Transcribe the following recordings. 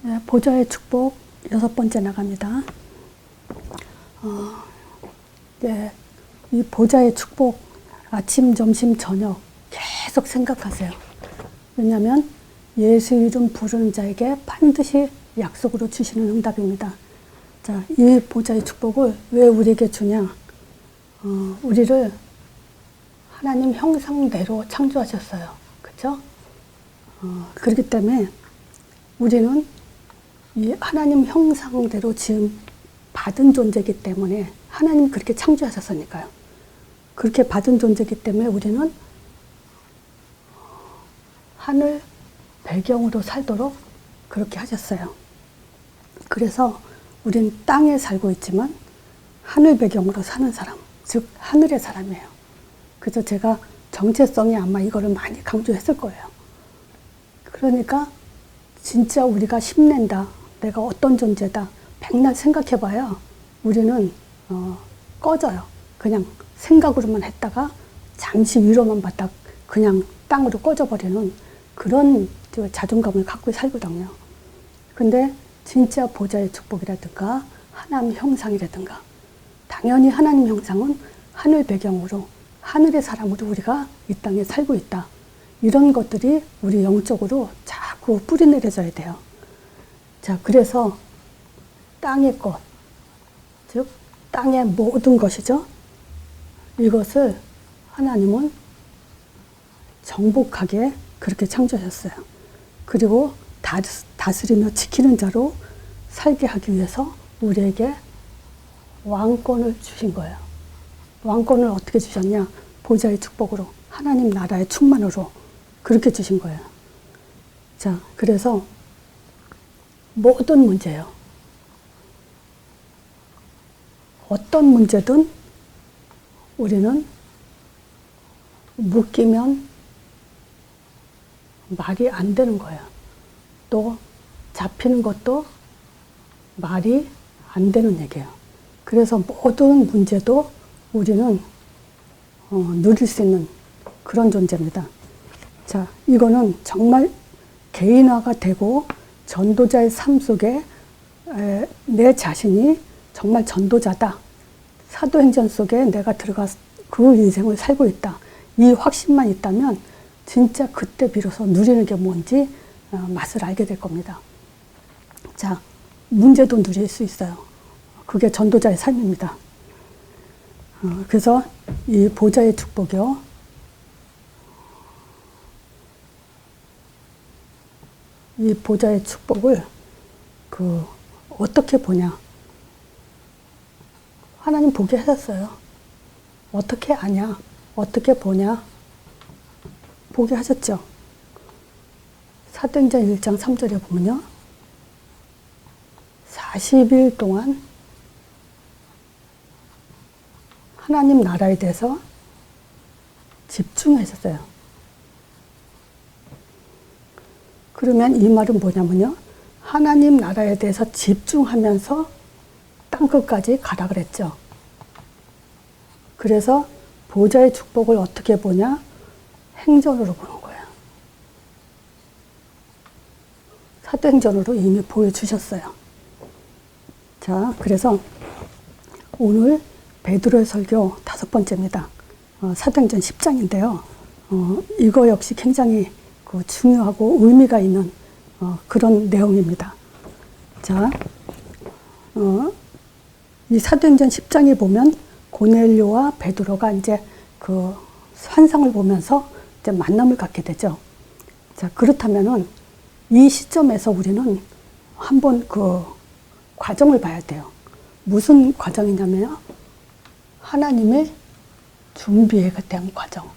네, 보좌의 축복 6번째 나갑니다. 네, 이 보좌의 축복 아침, 점심, 저녁 계속 생각하세요. 왜냐하면 예수 이름 부르는 자에게 반드시 약속으로 주시는 응답입니다. 자, 이 보좌의 축복을 왜 우리에게 주냐? 우리를 하나님 형상대로 창조하셨어요. 그렇죠? 그렇기 때문에 우리는 이 하나님 형상대로 지금 받은 존재이기 때문에 하나님 그렇게 창조하셨으니까요. 그렇게 받은 존재이기 때문에 우리는 하늘 배경으로 살도록 그렇게 하셨어요. 그래서 우리는 땅에 살고 있지만 하늘 배경으로 사는 사람, 즉 하늘의 사람이에요. 그래서 제가 정체성이 아마 이거를 많이 강조했을 거예요. 그러니까 진짜 우리가 힘낸다, 내가 어떤 존재다, 백날 생각해봐야 우리는 꺼져요. 그냥 생각으로만 했다가 잠시 위로만 받다 그냥 땅으로 꺼져버리는 그런 자존감을 갖고 살거든요. 근데 진짜 보좌의 축복이라든가 하나님 형상이라든가 당연히 하나님 형상은 하늘 배경으로 하늘의 사람으로 우리가 이 땅에 살고 있다. 이런 것들이 우리 영적으로 자꾸 뿌리내려져야 돼요. 자, 그래서 땅의 것, 즉 땅의 모든 것이죠. 이것을 하나님은 정복하게 그렇게 창조하셨어요. 그리고 다스리며 지키는 자로 살게 하기 위해서 우리에게 왕권을 주신 거예요. 왕권을 어떻게 주셨냐? 보좌의 축복으로, 하나님 나라의 충만으로 그렇게 주신 거예요. 자, 그래서 모든 문제예요. 어떤 문제든 우리는 묶이면 말이 안 되는 거예요. 또 잡히는 것도 말이 안 되는 얘기예요. 그래서 모든 문제도 우리는 누릴 수 있는 그런 존재입니다. 자, 이거는 정말 개인화가 되고 전도자의 삶 속에 내 자신이 정말 전도자다. 사도행전 속에 내가 들어가 그 인생을 살고 있다. 이 확신만 있다면 진짜 그때 비로소 누리는 게 뭔지 맛을 알게 될 겁니다. 자, 문제도 누릴 수 있어요. 그게 전도자의 삶입니다. 그래서 이 보좌의 축복이요. 이 보좌의 축복을 어떻게 보냐? 하나님 보게 하셨어요. 어떻게 아냐? 어떻게 보냐? 보게 하셨죠. 사도행전 1장 3절에 보면요. 40일 동안 하나님 나라에 대해서 집중하셨어요. 그러면 이 말은 뭐냐면요. 하나님 나라에 대해서 집중하면서 땅끝까지 가라 그랬죠. 그래서 보좌의 축복을 어떻게 보냐? 행전으로 보는 거예요. 사도행전으로 이미 보여주셨어요. 자, 그래서 오늘 베드로의 설교 5번째입니다. 사도행전 10장인데요. 이거 역시 굉장히 중요하고 의미가 있는 그런 내용입니다. 자, 이 사도행전 10장에 보면 고넬료와 베드로가 이제 그 환상을 보면서 이제 만남을 갖게 되죠. 자, 그렇다면은 이 시점에서 우리는 한번 그 과정을 봐야 돼요. 무슨 과정이냐면요. 하나님의 준비에 대한 과정.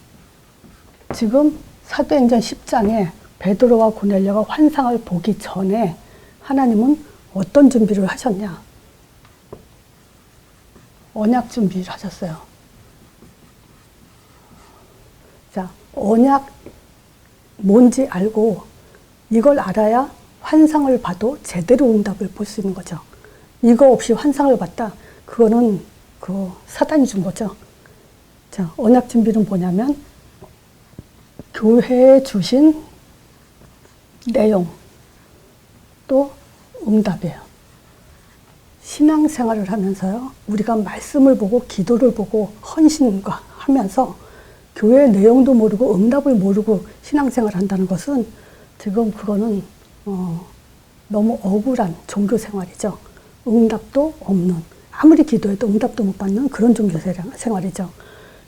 지금 사도행전 10장에 베드로와 고넬료가 환상을 보기 전에 하나님은 어떤 준비를 하셨냐? 언약 준비를 하셨어요. 자, 언약 뭔지 알고 이걸 알아야 환상을 봐도 제대로 응답을 볼 수 있는 거죠. 이거 없이 환상을 봤다? 그거는 사단이 준 거죠. 자, 언약 준비는 뭐냐면 교회에 주신 내용, 또 응답이에요. 신앙생활을 하면서요, 우리가 말씀을 보고 기도를 보고 헌신과 하면서 교회 내용도 모르고 응답을 모르고 신앙생활을 한다는 것은 지금 그거는 너무 억울한 종교생활이죠. 응답도 없는, 아무리 기도해도 응답도 못 받는 그런 종교생활이죠.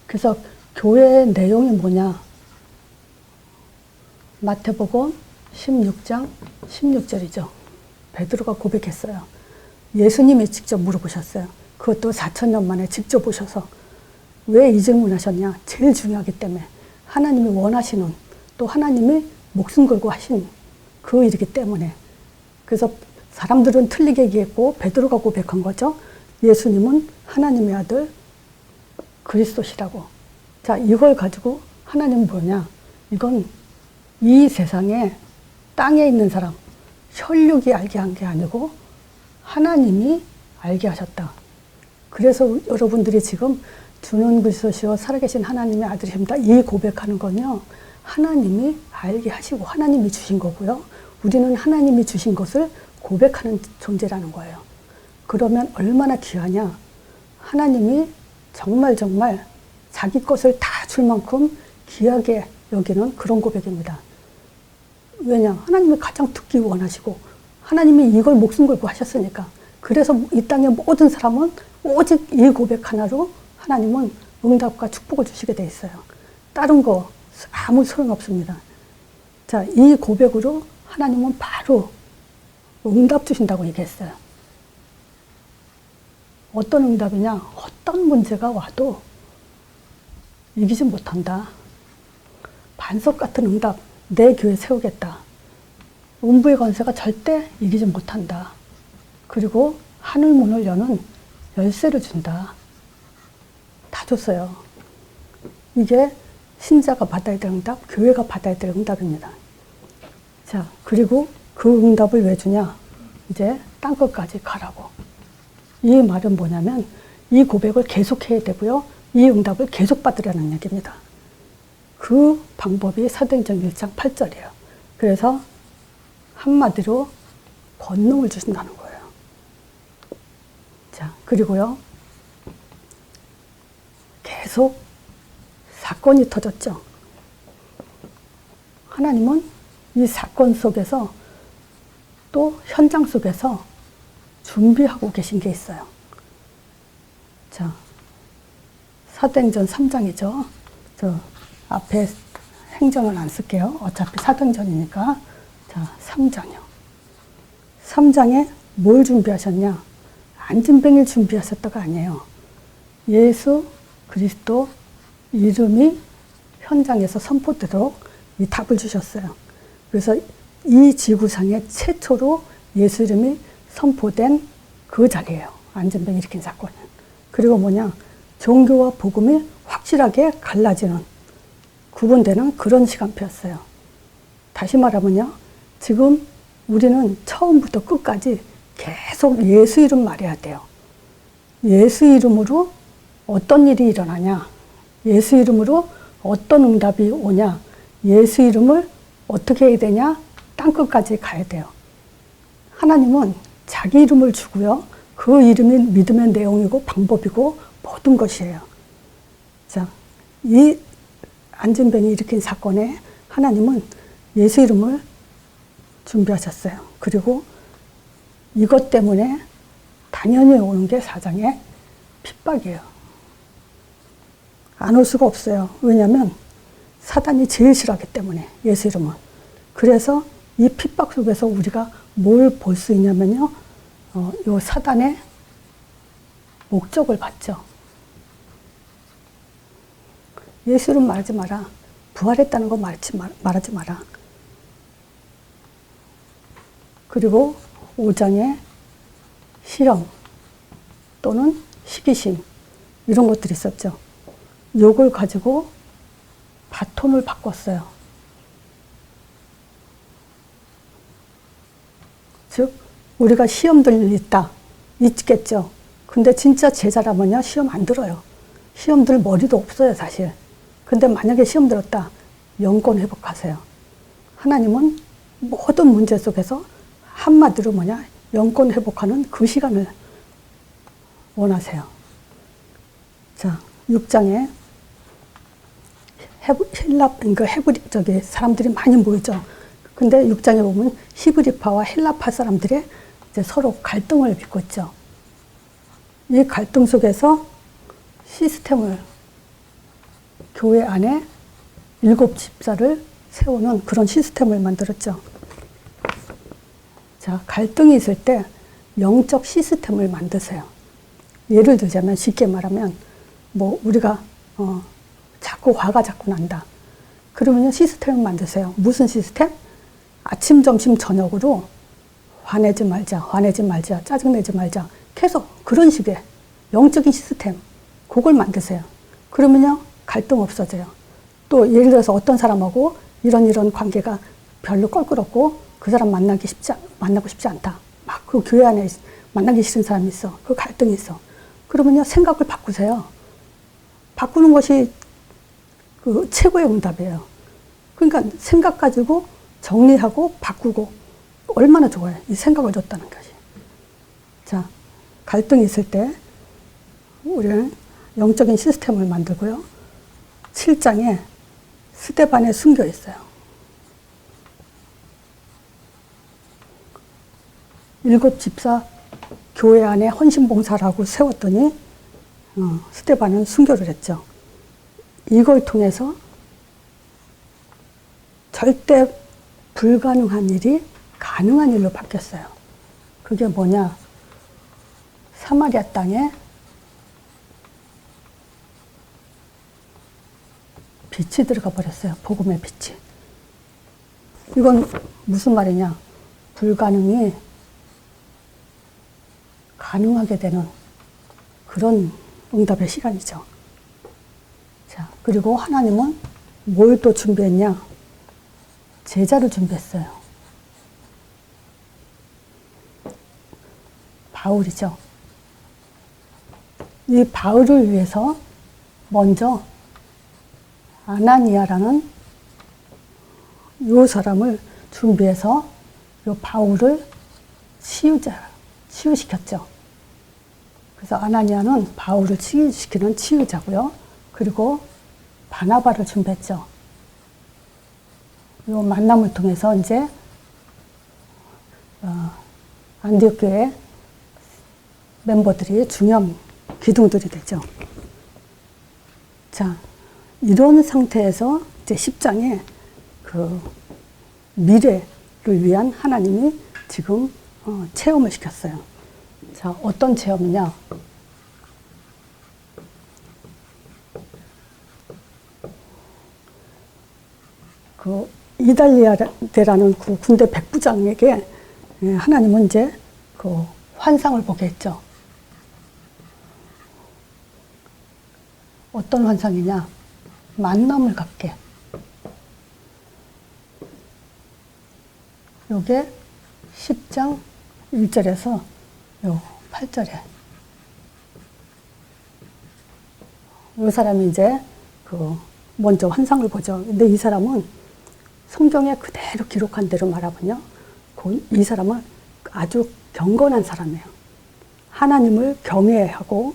그래서 교회의 내용이 뭐냐? 마태복음 16장 16절이죠. 베드로가 고백했어요. 예수님이 직접 물어보셨어요. 그것도 4,000년 만에 직접 오셔서 왜 이 질문하셨냐? 제일 중요하기 때문에 하나님이 원하시는, 또 하나님이 목숨 걸고 하신 그 일이기 때문에. 그래서 사람들은 틀리게 얘기했고 베드로가 고백한 거죠. 예수님은 하나님의 아들 그리스도시라고. 자, 이걸 가지고 하나님은 뭐냐? 이건 이 세상에 땅에 있는 사람, 혈육이 알게 한 게 아니고 하나님이 알게 하셨다. 그래서 여러분들이 지금 주는 그리스도시요 살아계신 하나님의 아들이십니다. 이 고백하는 건요, 하나님이 알게 하시고 하나님이 주신 거고요. 우리는 하나님이 주신 것을 고백하는 존재라는 거예요. 그러면 얼마나 귀하냐? 하나님이 정말 자기 것을 다 줄 만큼 귀하게 여기는 그런 고백입니다. 왜냐? 하나님이 가장 듣기 원하시고 하나님이 이걸 목숨 걸고 하셨으니까. 그래서 이 땅의 모든 사람은 오직 이 고백 하나로 하나님은 응답과 축복을 주시게 돼 있어요. 다른 거 아무 소용 없습니다. 자, 이 고백으로 하나님은 바로 응답 주신다고 얘기했어요. 어떤 응답이냐? 어떤 문제가 와도 이기지 못한다. 반석 같은 응답, 내 교회 세우겠다. 음부의 권세가 절대 이기지 못한다. 그리고 하늘 문을 여는 열쇠를 준다. 다 줬어요. 이게 신자가 받아야 될 응답, 교회가 받아야 될 응답입니다. 자, 그리고 그 응답을 왜 주냐? 이제 땅끝까지 가라고. 이 말은 뭐냐면 이 고백을 계속해야 되고요. 이 응답을 계속 받으라는 얘기입니다. 그 방법이 사도행전 1장 8절이에요. 그래서 한마디로 권능을 주신다는 거예요. 자, 그리고요. 계속 사건이 터졌죠. 하나님은 이 사건 속에서 또 현장 속에서 준비하고 계신 게 있어요. 자, 사도행전 3장이죠. 저 앞에 행전은 안 쓸게요. 어차피 사도행전이니까. 자, 3장이요. 3장에 뭘 준비하셨냐? 안진뱅이를 준비하셨다가 아니에요. 예수 그리스도 이름이 현장에서 선포되도록 이 답을 주셨어요. 그래서 이 지구상에 최초로 예수 이름이 선포된 그 자리예요. 안진뱅이 일으킨 사건은. 그리고 뭐냐? 종교와 복음이 확실하게 갈라지는, 구분되는 그런 시간표였어요. 다시 말하면요. 지금 우리는 처음부터 끝까지 계속 예수 이름 말해야 돼요. 예수 이름으로 어떤 일이 일어나냐? 예수 이름으로 어떤 응답이 오냐? 예수 이름을 어떻게 해야 되냐? 땅끝까지 가야 돼요. 하나님은 자기 이름을 주고요. 그 이름이 믿음의 내용이고 방법이고 모든 것이에요. 자, 이 안진뱅이 일으킨 사건에 하나님은 예수 이름을 준비하셨어요. 그리고 이것 때문에 당연히 오는 게 사장의 핍박이에요. 안 올 수가 없어요. 왜냐하면 사단이 제일 싫어하기 때문에, 예수 이름은. 그래서 이 핍박 속에서 우리가 뭘 볼 수 있냐면요. 요 사단의 목적을 봤죠. 예수 이름 말하지 마라. 부활했다는 거 말하지 마라. 그리고 5장에 시험 또는 시기심 이런 것들이 있었죠. 요걸 가지고 바톤을 바꿨어요. 즉 우리가 시험들 있다. 있겠죠. 근데 진짜 제자라면요. 시험 안 들어요. 시험 들 머리도 없어요. 사실. 근데 만약에 시험 들었다. 영권 회복하세요. 하나님은 모든 문제 속에서 한마디로 뭐냐? 영권 회복하는 그 시간을 원하세요. 자, 6장에 그러니까 저기 사람들이 많이 모이죠. 근데 6장에 보면 히브리파와 헬라파 사람들의 이제 서로 갈등을 빚고 있죠. 이 갈등 속에서 시스템을 교회 안에 7 집사를 세우는 그런 시스템을 만들었죠. 자, 갈등이 있을 때 영적 시스템을 만드세요. 예를 들자면 쉽게 말하면 뭐 우리가 자꾸 화가 자꾸 난다. 그러면요 시스템을 만드세요. 무슨 시스템? 아침, 점심, 저녁으로 화내지 말자, 짜증내지 말자. 계속 그런 식의 영적인 시스템 그걸 만드세요. 그러면요 갈등 없어져요. 또 예를 들어서 어떤 사람하고 이런 관계가 별로 껄끄럽고 그 사람 만나고 싶지 않다. 막 그 교회 안에 만나기 싫은 사람이 있어. 그 갈등이 있어. 그러면요 생각을 바꾸세요. 바꾸는 것이 그 최고의 응답이에요. 그러니까 생각 가지고 정리하고 바꾸고 얼마나 좋아요. 이 생각을 줬다는 것이. 자, 갈등이 있을 때 우리는 영적인 시스템을 만들고요. 7장에 스데반의 순교 있어요. 7 집사 교회 안에 헌신봉사라고 세웠더니 스데반은 순교를 했죠. 이걸 통해서 절대 불가능한 일이 가능한 일로 바뀌었어요. 그게 뭐냐? 사마리아 땅에 빛이 들어가 버렸어요. 복음의 빛이. 이건 무슨 말이냐? 불가능이 가능하게 되는 그런 응답의 시간이죠. 자, 그리고 하나님은 뭘 또 준비했냐? 제자를 준비했어요. 바울이죠. 이 바울을 위해서 먼저 아나니아라는 이 사람을 준비해서 이 바울을 치유시켰죠. 그래서 아나니아는 바울을 치유시키는 치유자고요. 그리고 바나바를 준비했죠. 이 만남을 통해서 이제 안디옥 교회 멤버들이 중요한 기둥들이 되죠. 자, 이런 상태에서 이제 10장에 그 미래를 위한 하나님이 지금 체험을 시켰어요. 자, 어떤 체험이냐? 그 이달리아데라는 그 군대 백부장에게 하나님은 이제 그 환상을 보게 했죠. 어떤 환상이냐? 만남을 갖게. 요게 10장 1절에서 요 8절에 이 사람이 이제 그 먼저 환상을 보죠. 근데 이 사람은 성경에 그대로 기록한 대로 말하면요, 이 사람은 아주 경건한 사람이에요. 하나님을 경외하고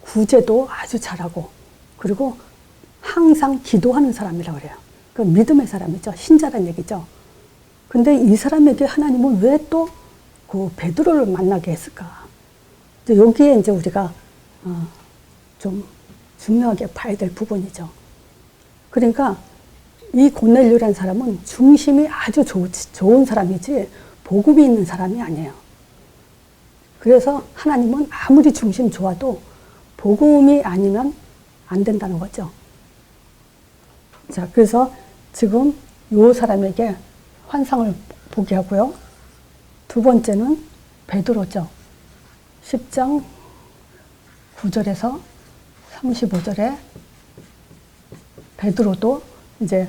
구제도 아주 잘하고 그리고 항상 기도하는 사람이라고 그래요. 그 믿음의 사람이죠. 신자란 얘기죠. 근데 이 사람에게 하나님은 왜 또 그 베드로를 만나게 했을까? 여기에 이제 우리가 좀 중요하게 봐야 될 부분이죠. 그러니까 이 고넬료라는 사람은 중심이 아주 좋은 사람이지 복음이 있는 사람이 아니에요. 그래서 하나님은 아무리 중심 좋아도 복음이 아니면 안 된다는 거죠. 자, 그래서 지금 이 사람에게 환상을 보게 하고요. 두 번째는 베드로죠. 10장 9절에서 35절에 베드로도 이제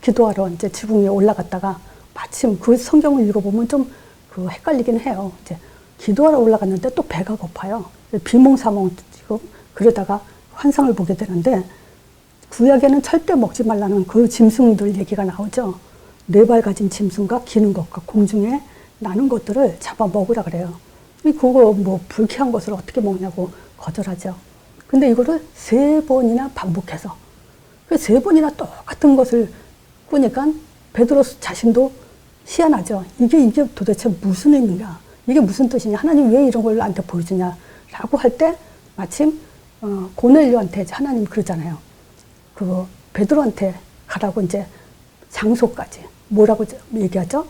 기도하러 이제 지붕 위에 올라갔다가 마침 그 성경을 읽어보면 좀 그 헷갈리긴 해요. 이제 기도하러 올라갔는데 또 배가 고파요. 비몽사몽 지금 그러다가 환상을 보게 되는데 구약에는 절대 먹지 말라는 그 짐승들 얘기가 나오죠. 4발 가진 짐승과 기는 것과 공중에 나는 것들을 잡아 먹으라 그래요. 그거 뭐 불쾌한 것을 어떻게 먹냐고 거절하죠. 근데 이거를 3번이나 반복해서 그 3번이나 똑같은 것을 꾸니까 베드로 자신도 희한하죠. 이게 도대체 무슨 의미인가? 이게 무슨 뜻이냐? 하나님 왜 이런 걸 나한테 보여주냐? 라고 할 때 마침 고넬료한테 하나님 그러잖아요. 그 베드로한테 가라고 이제 장소까지 뭐라고 얘기하죠?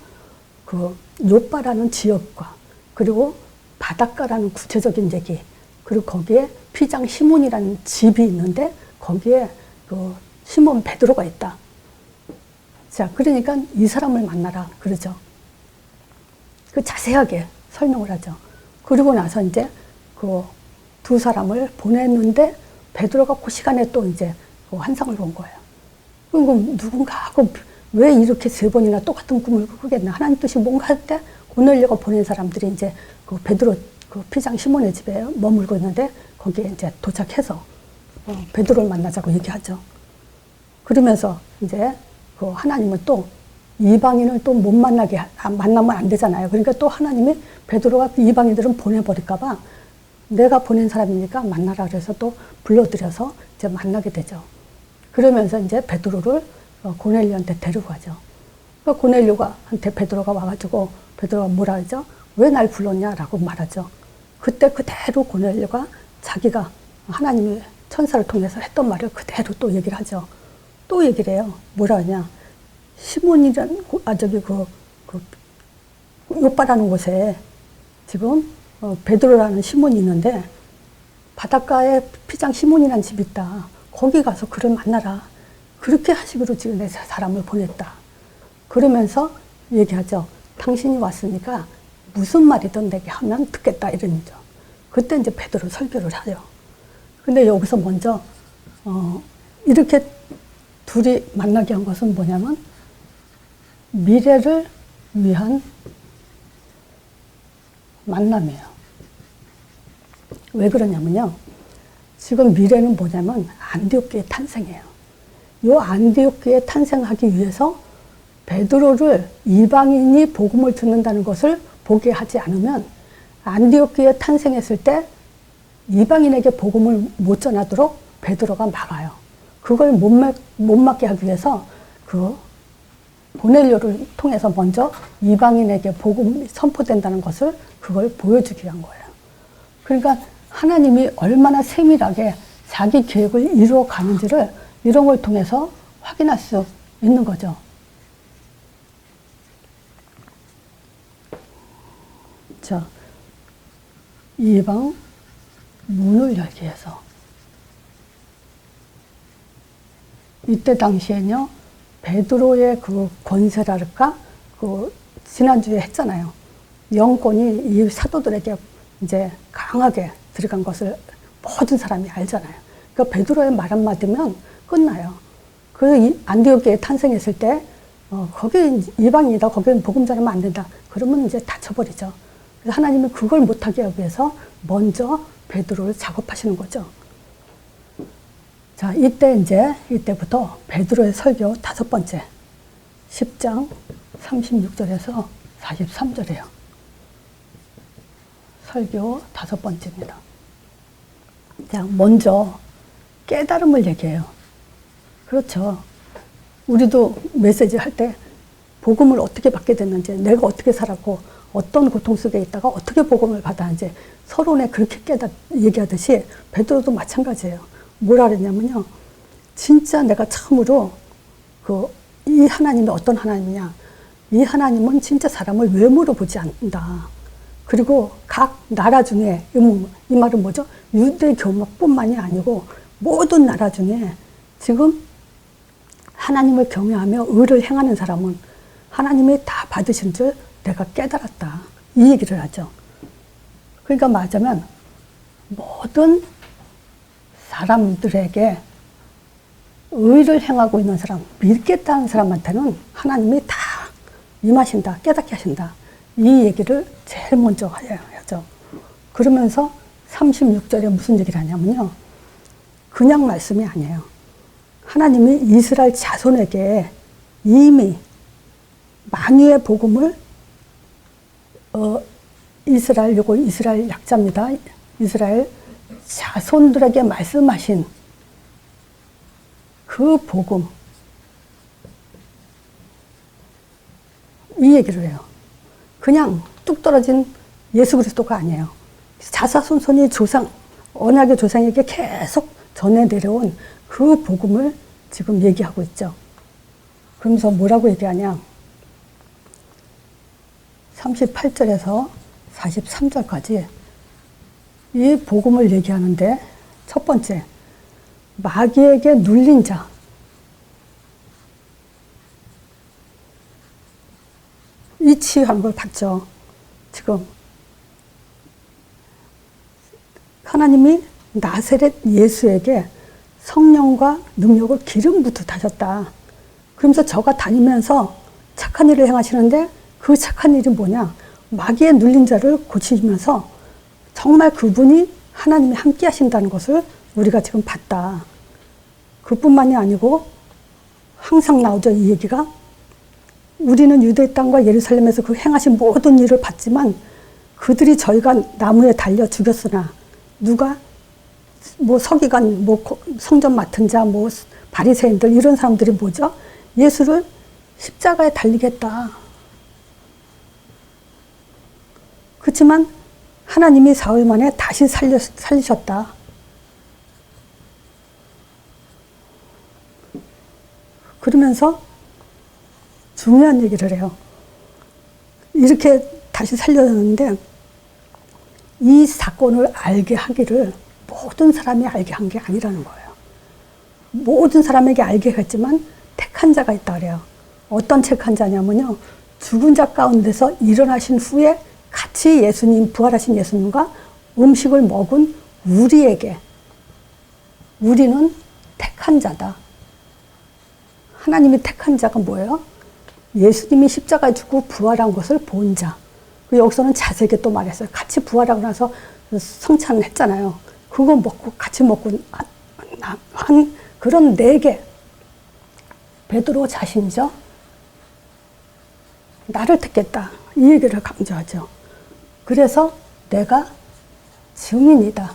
그 요빠라는 지역과 그리고 바닷가라는 구체적인 얘기, 그리고 거기에 피장 시몬이라는 집이 있는데 거기에 그 시몬 베드로가 있다. 자, 그러니까 이 사람을 만나라 그러죠. 그 자세하게 설명을 하죠. 그리고 나서 이제 그 2사람을 보냈는데 베드로가 그 시간에 또 이제 그 환상을 본 거예요. 그럼 누군가 왜 이렇게 3번이나 똑같은 꿈을 꾸겠나? 하나님 뜻이 뭔가 할 때 고넬료가 보낸 사람들이 이제 그 베드로 그 피장 시몬의 집에 머물고 있는데 거기에 이제 도착해서 베드로를 만나자고 얘기하죠. 그러면서 이제 그 하나님은 또 이방인을 또 못 만나면 안 되잖아요. 그러니까 또 하나님이 베드로가 이방인들은 보내버릴까봐 내가 보낸 사람이니까 만나라 그래서 또 불러들여서 이제 만나게 되죠. 그러면서 이제 베드로를 고넬료한테 데리고 가죠. 그러니까 고넬료한테 베드로가 와가지고 베드로가 뭐라 하죠? 왜 날 불렀냐라고 말하죠. 그때 그대로 고넬료가 자기가 하나님이 천사를 통해서 했던 말을 그대로 또 얘기를 하죠. 또 얘기를 해요. 뭐라 하냐? 시몬이란 요빠라는 곳에 지금 베드로라는 시몬이 있는데 바닷가에 피장 시몬이라는 집이 있다. 거기 가서 그를 만나라. 그렇게 하시기로 지금 내 사람을 보냈다. 그러면서 얘기하죠. 당신이 왔으니까 무슨 말이든 내게 하면 듣겠다 이런 거죠. 그때 이제 베드로 설교를 하죠. 근데 여기서 먼저 이렇게 둘이 만나게 한 것은 뭐냐면 미래를 위한 만남이에요. 왜 그러냐면요. 지금 미래는 뭐냐면 안디옥교의 탄생이에요. 이 안디옥교에 탄생하기 위해서 베드로를 이방인이 복음을 듣는다는 것을 보게 하지 않으면 안디옥교에 탄생했을 때 이방인에게 복음을 못 전하도록 베드로가 막아요. 그걸 못 막게 하기 위해서 그 고넬료를 통해서 먼저 이방인에게 복음이 선포된다는 것을 그걸 보여주기 위한 거예요. 그러니까 하나님이 얼마나 세밀하게 자기 계획을 이루어 가는지를 이런 걸 통해서 확인할 수 있는 거죠. 자, 이방 문을 열기 위해서. 이때 당시에는요, 베드로의 그 권세랄까? 그, 지난주에 했잖아요. 영권이 이 사도들에게 이제 강하게 들어간 것을 모든 사람이 알잖아요. 그러니까 베드로의 말 한마디면 끝나요. 그 안디옥에 탄생했을 때, 거기 이방인이다. 거기는 복음 전하면 안 된다. 그러면 이제 닫혀버리죠. 그래서 하나님이 그걸 못하게 하기 위해서 먼저 베드로를 작업하시는 거죠. 자, 이때부터 베드로의 설교 5번째, 10장 36절에서 43절이에요. 설교 5번째입니다. 자, 먼저 깨달음을 얘기해요. 그렇죠. 우리도 메시지 할 때 복음을 어떻게 받게 됐는지, 내가 어떻게 살았고, 어떤 고통 속에 있다가 어떻게 복음을 받았는지 서론에 그렇게 얘기하듯이 베드로도 마찬가지예요. 뭐라 그랬냐면요. 진짜 내가 처음으로 이 하나님이 어떤 하나님이냐. 이 하나님은 진짜 사람을 외모로 보지 않는다. 그리고 각 나라 중에, 이 말은 뭐죠? 유대교만뿐만이 아니고 모든 나라 중에 지금 하나님을 경외하며 의를 행하는 사람은 하나님이 다 받으신 줄 내가 깨달았다. 이 얘기를 하죠. 그러니까 말하자면 모든 사람들에게 의를 행하고 있는 사람, 믿겠다는 사람한테는 하나님이 다 임하신다, 깨닫게 하신다. 이 얘기를 제일 먼저 하죠. 그러면서 36절에 무슨 얘기를 하냐면요. 그냥 말씀이 아니에요. 하나님이 이스라엘 자손에게 이미 만유의 복음을 이스라엘, 요거 이스라엘 약자입니다. 이스라엘 자손들에게 말씀하신 그 복음, 이 얘기를 해요. 그냥 뚝 떨어진 예수 그리스도가 아니에요. 자사손손이 조상, 언약의 조상에게 계속 전해 내려온 그 복음을 지금 얘기하고 있죠. 그러면서 뭐라고 얘기하냐. 38절에서 43절까지 이 복음을 얘기하는데, 첫 번째, 마귀에게 눌린 자. 이 치유한 걸 봤죠. 지금 하나님이 나사렛 예수에게 성령과 능력을 기름 붓듯하셨다. 그러면서 저가 다니면서 착한 일을 행하시는데, 그 착한 일이 뭐냐, 마귀에 눌린 자를 고치면서 정말 그분이 하나님이 함께 하신다는 것을 우리가 지금 봤다. 그뿐만이 아니고 항상 나오죠, 이 얘기가. 우리는 유대 땅과 예루살렘에서 그 행하신 모든 일을 봤지만 그들이 저희가 나무에 달려 죽였으나, 누가 뭐 서기관, 뭐 성전 맡은 자, 뭐 바리새인들, 이런 사람들이 뭐죠? 예수를 십자가에 달리겠다. 그렇지만 하나님이 사흘 만에 다시 살리셨다. 그러면서 중요한 얘기를 해요. 이렇게 다시 살려졌는데, 이 사건을 알게 하기를 모든 사람이 알게 한 게 아니라는 거예요. 모든 사람에게 알게 했지만 택한 자가 있다 그래요. 어떤 택한 자냐면요, 죽은 자 가운데서 일어나신 후에 같이 예수님, 부활하신 예수님과 음식을 먹은 우리에게, 우리는 택한 자다. 하나님이 택한 자가 뭐예요? 예수님이 십자가에 죽고 부활한 것을 본 자. 여기서는 자세하게 또 말했어요. 같이 부활하고 나서 성찬을 했잖아요. 그거 먹고 같이 먹고 한 그런 4개. 베드로 자신이죠. 나를 택했다. 이 얘기를 강조하죠. 그래서 내가 증인이다.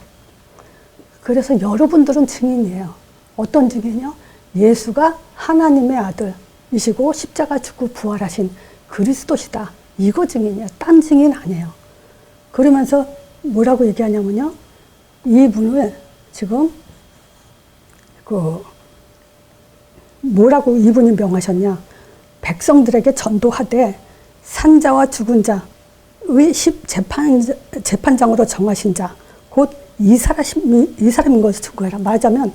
그래서 여러분들은 증인이에요. 어떤 증인이요? 예수가 하나님의 아들이시고 십자가 죽고 부활하신 그리스도시다. 이거 증인이에요. 딴 증인 아니에요. 그러면서 뭐라고 얘기하냐면요, 이분을 지금 뭐라고 이분이 명하셨냐. 백성들에게 전도하되 산자와 죽은 자의 재판장으로 정하신 자, 곧 이 사람인 것을 증거해라. 말하자면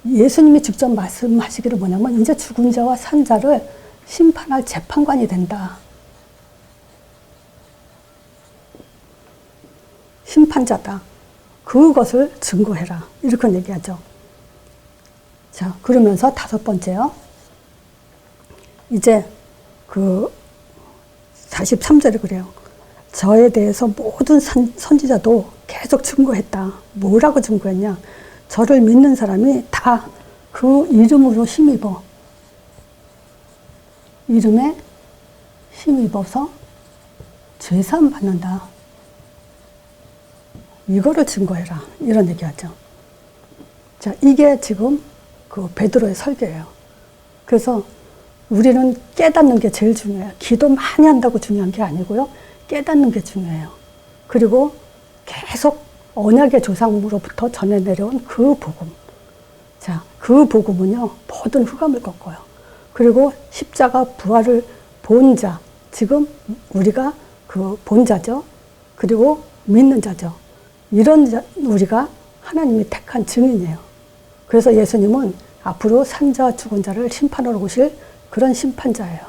예수님이 직접 말씀하시기를 뭐냐면, 이제 죽은 자와 산 자를 심판할 재판관이 된다. 심판자다. 그것을 증거해라. 이렇게 얘기하죠. 자, 그러면서 5번째요. 이제 43절에 그래요. 저에 대해서 모든 선지자도 계속 증거했다. 뭐라고 증거했냐. 저를 믿는 사람이 다 그 이름으로 힘입어. 이름에 힘입어서 죄사함 받는다. 이거를 증거해라. 이런 얘기하죠. 자, 이게 지금 베드로의 설교예요. 그래서 우리는 깨닫는 게 제일 중요해요. 기도 많이 한다고 중요한 게 아니고요. 깨닫는 게 중요해요. 그리고 계속 언약의 조상으로부터 전해 내려온 그 복음. 자, 그 복음은요, 모든 흑암을 꺾어요. 그리고 십자가 부활을 본 자, 지금 우리가 그 본 자죠. 그리고 믿는 자죠. 이런 자, 우리가 하나님이 택한 증인이에요. 그래서 예수님은 앞으로 산자와 죽은 자를 심판하러 오실 그런 심판자예요.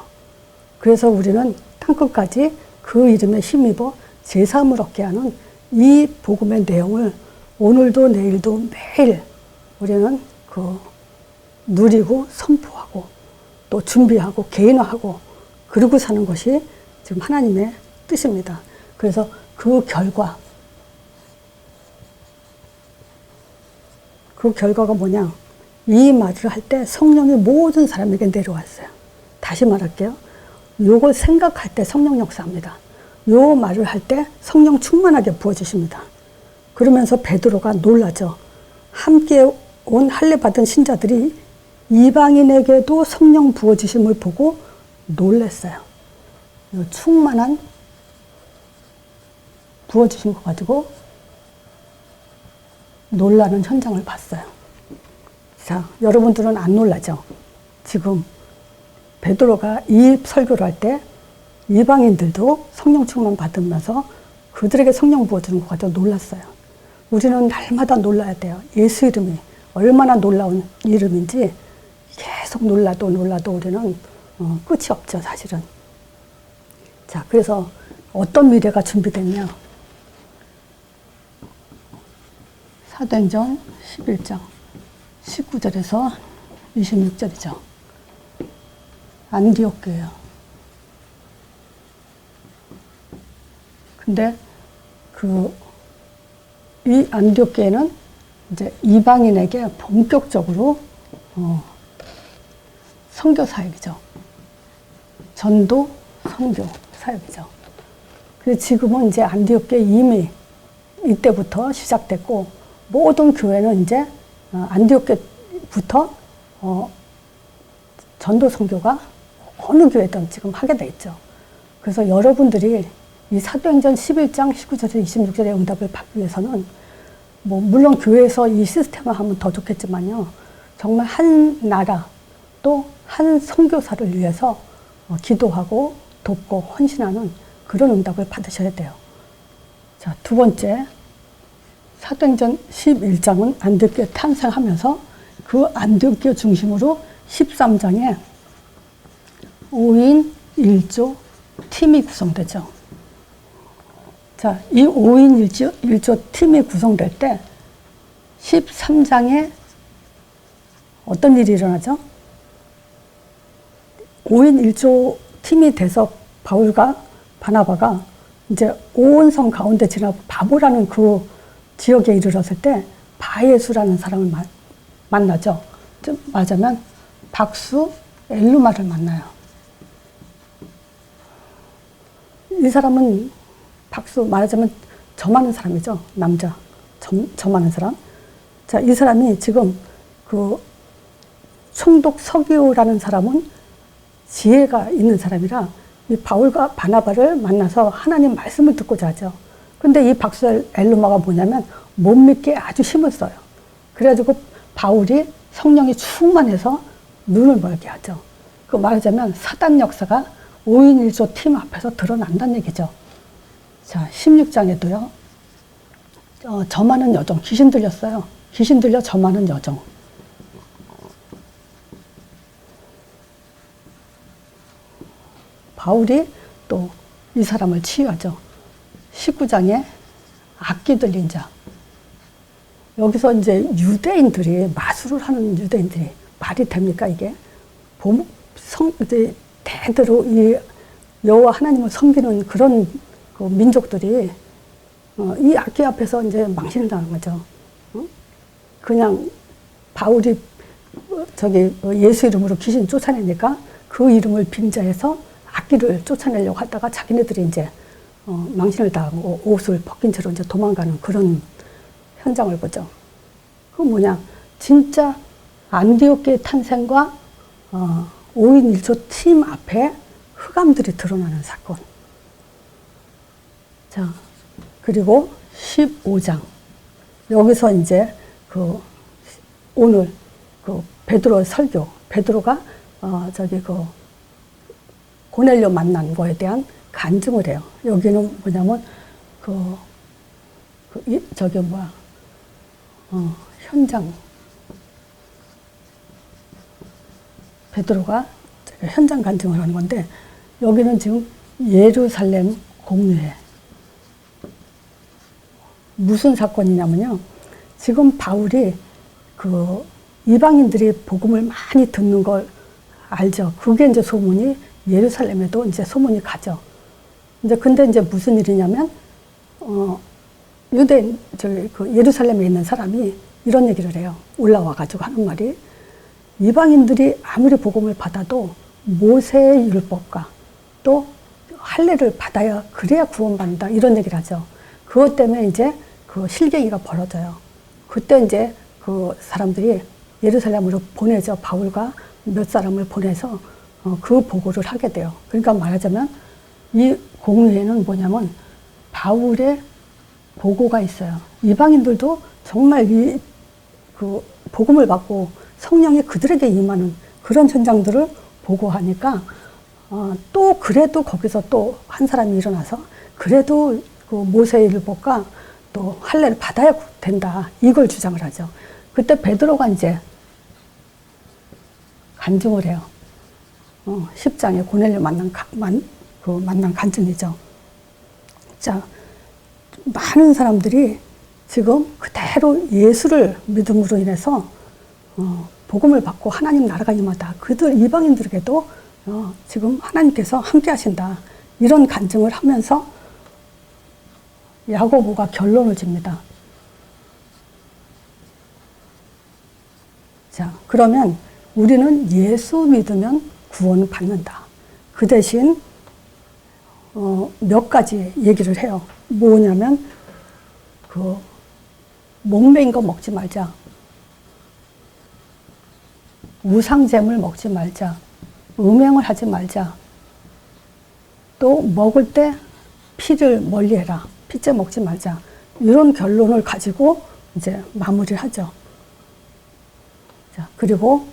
그래서 우리는 땅끝까지 그 이름에 힘입어 제사함을 얻게 하는 이 복음의 내용을 오늘도 내일도 매일 우리는 누리고 선포하고 또 준비하고 개인화하고 그러고 사는 것이 지금 하나님의 뜻입니다. 그래서 그 결과가 뭐냐. 이 말을 할 때 성령이 모든 사람에게 내려왔어요. 다시 말할게요. 요걸 생각할 때 성령 역사합니다. 요 말을 할 때 성령 충만하게 부어주십니다. 그러면서 베드로가 놀라죠. 함께 온 할례 받은 신자들이 이방인에게도 성령 부어주심을 보고 놀랐어요. 요 충만한 부어주신 거 가지고 놀라는 현장을 봤어요. 자, 여러분들은 안 놀라죠? 지금 베드로가 이 설교를 할 때 이방인들도 성령 충만 받으면서 그들에게 성령 부어주는 거 가지고 놀랐어요. 우리는 날마다 놀라야 돼요. 예수 이름이 얼마나 놀라운 이름인지 계속 놀라도 우리는 끝이 없죠, 사실은. 자, 그래서 어떤 미래가 준비됐냐? 사도행전 11장 19절에서 26절이죠. 안디옥 교회요. 근데 이 안디옥 교회는 이제 이방인에게 본격적으로 선교 사역이죠. 전도 선교 사역이죠. 그래서 지금은 이제 안디옥 교회 이미 이때부터 시작됐고 모든 교회는 이제 안디옥 교회부터 전도 선교가 어느 교회든 지금 하게 돼 있죠. 그래서 여러분들이 이 사도행전 11장 19절에서 26절의 응답을 받기 위해서는 뭐 물론 교회에서 이 시스템을 하면 더 좋겠지만요. 정말 한 나라 또 한 선교사를 위해서 기도하고 돕고 헌신하는 그런 응답을 받으셔야 돼요. 자, 두 번째 사도행전 11장은 안디옥 교회 탄생하면서 그 안디옥 교회 중심으로 13장에 5인 1조 팀이 구성되죠. 자, 이 5인 1조 팀이 구성될 때 13장에 어떤 일이 일어나죠? 5인 1조 팀이 돼서 바울과 바나바가 이제 온 성 가운데 지나 바보라는 그 지역에 이르렀을 때 바예수라는 사람을 만나죠. 좀 말하자면 박수 엘루마를 만나요. 이 사람은 박수 말하자면 점하는 사람이죠. 남자 점하는 사람. 자, 이 사람이 지금 그 총독 서기오라는 사람은 지혜가 있는 사람이라 이 바울과 바나바를 만나서 하나님 말씀을 듣고자 하죠. 근데 이 박수 엘루마가 뭐냐면 못 믿게 아주 힘을 써요. 그래가지고 바울이 성령이 충만해서 눈을 멀게 하죠. 그 말하자면 사단 역사가 5인 1조 팀 앞에서 드러난다는 얘기죠. 자, 16장에도요. 점하는 여정, 귀신 들렸어요. 귀신 들려 점하는 여정. 바울이 또 이 사람을 치유하죠. 19장에 악기 들린 자. 여기서 이제 유대인들이 마술을 하는 유대인들이 말이 됩니까 이게? 이제 대대로 이 여호와 하나님을 섬기는 그런 그 민족들이 이 악기 앞에서 이제 망신을 당하는 거죠. 그냥 바울이 예수 이름으로 귀신 쫓아내니까 그 이름을 빙자해서 악기를 쫓아내려고 하다가 자기네들이 이제 망신을 당하고 옷을 벗긴 채로 이제 도망가는 그런 현장을 보죠. 그 뭐냐, 진짜 안디옥 교회 탄생과 5인 1조 팀 앞에 흑암들이 드러나는 사건. 자, 그리고 15장. 여기서 이제 오늘 베드로의 설교, 베드로가 고넬료 만난 거에 대한 간증을 해요. 여기는 뭐냐면 현장. 베드로가 현장 간증을 하는 건데 여기는 지금 예루살렘 공유회. 무슨 사건이냐면요. 지금 바울이 이방인들이 복음을 많이 듣는 걸 알죠. 그게 이제 소문이 예루살렘에도 이제 소문이 가죠. 근데 이제 무슨 일이냐면, 예루살렘에 있는 사람이 이런 얘기를 해요. 올라와가지고 하는 말이, 이방인들이 아무리 복음을 받아도 모세의 율법과 또 할례를 받아야 그래야 구원받는다 이런 얘기를 하죠. 그것 때문에 이제 그 실갱이가 벌어져요. 그때 이제 그 사람들이 예루살렘으로 보내죠. 바울과 몇 사람을 보내서 그 보고를 하게 돼요. 그러니까 말하자면 이 공의회는 뭐냐면 바울의 보고가 있어요. 이방인들도 정말 이 그 복음을 받고 성령이 그들에게 임하는 그런 현장들을 보고하니까 또 그래도 거기서 또 한 사람이 일어나서 그래도 그 모세의 율법과 또 할례를 받아야 된다 이걸 주장을 하죠. 그때 베드로가 이제 간증을 해요. 10장에 고넬료 만난 간증이죠. 자, 많은 사람들이 지금 그대로 예수를 믿음으로 인해서 복음을 받고 하나님 나라가 임하다. 그들 이방인들에게도 지금 하나님께서 함께 하신다. 이런 간증을 하면서 야고보가 결론을 집니다. 자, 그러면 우리는 예수 믿으면 구원을 받는다. 그 대신 몇 가지 얘기를 해요. 뭐냐면 그 목매인 거 먹지 말자. 우상잼을 먹지 말자. 음행을 하지 말자. 또 먹을 때 피를 멀리해라. 피째 먹지 말자. 이런 결론을 가지고 이제 마무리를 하죠. 자, 그리고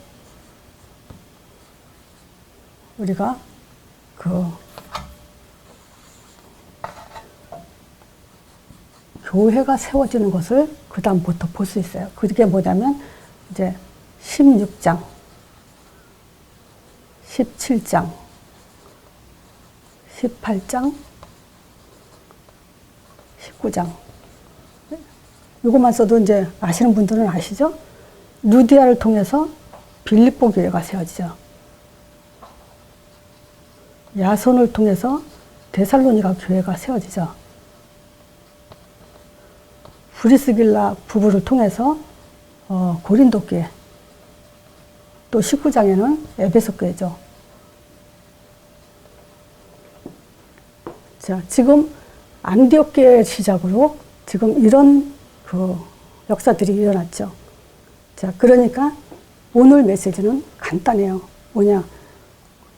우리가 그 교회가 세워지는 것을 그 다음부터 볼 수 있어요. 그게 뭐냐면 이제 16장, 17장, 18장, 19장. 이것만 써도 이제 아시는 분들은 아시죠? 루디아를 통해서 빌립보 교회가 세워지죠. 야손을 통해서 데살로니가 교회가 세워지죠. 브리스길라 부부를 통해서 고린도 교회, 또 19장에는 에베소 교회죠. 자, 지금 안디옥 교회 시작으로 지금 이런 그 역사들이 일어났죠. 자, 그러니까 오늘 메시지는 간단해요. 뭐냐?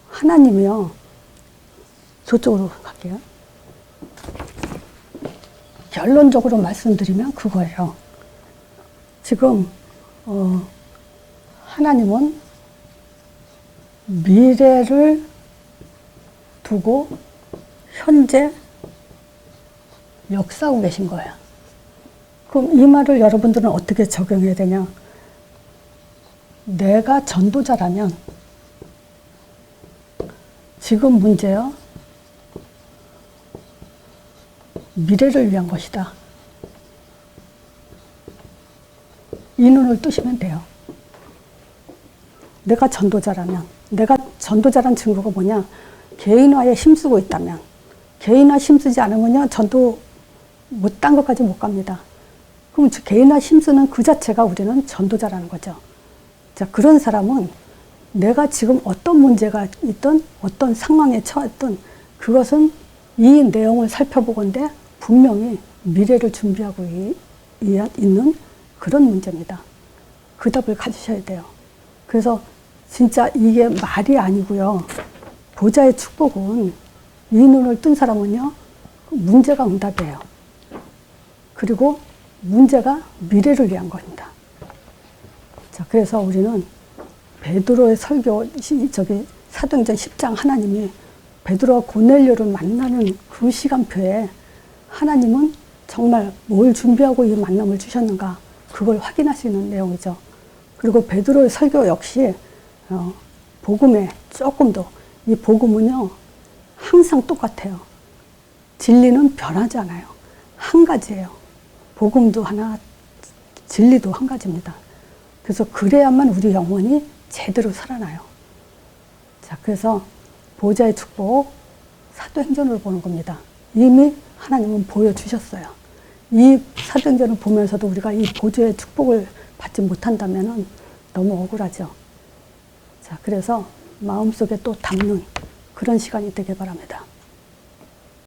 하나님이요. 저쪽으로 갈게요. 결론적으로 말씀드리면 그거예요. 지금 하나님은 미래를 두고 현재 역사하고 계신 거예요. 그럼 이 말을 여러분들은 어떻게 적용해야 되냐? 내가 전도자라면 지금 문제요. 미래를 위한 것이다. 이 눈을 뜨시면 돼요. 내가 전도자라면, 내가 전도자란 증거가 뭐냐? 개인화에 힘쓰고 있다면, 개인화 힘쓰지 않으면요, 전도 못한 것까지 못 갑니다. 그럼 개인화 힘쓰는 그 자체가 우리는 전도자라는 거죠. 자, 그런 사람은 내가 지금 어떤 문제가 있든, 어떤 상황에 처했든, 그것은 이 내용을 살펴보건대 분명히 미래를 준비하고 있는 그런 문제입니다. 그 답을 가지셔야 돼요. 그래서 진짜 이게 말이 아니고요. 보좌의 축복은 이 눈을 뜬 사람은요. 문제가 응답이에요. 그리고 문제가 미래를 위한 겁니다. 자, 그래서 우리는 베드로의 설교, 사도행전 10장 하나님이 베드로와 고넬료를 만나는 그 시간표에 하나님은 정말 뭘 준비하고 이 만남을 주셨는가 그걸 확인할 수 있는 내용이죠. 그리고 베드로의 설교 역시 복음에 조금 더 이 복음은요 항상 똑같아요. 진리는 변하지 않아요. 한 가지예요. 복음도 하나, 진리도 한 가지입니다. 그래서 그래야만 우리 영혼이 제대로 살아나요. 자, 그래서 보좌의 축복, 사도행전으로 보는 겁니다. 이미 하나님은 보여주셨어요. 이 사도행전을 보면서도 우리가 이 보좌의 축복을 받지 못한다면 너무 억울하죠. 자, 그래서 마음속에 또 담는 그런 시간이 되길 바랍니다.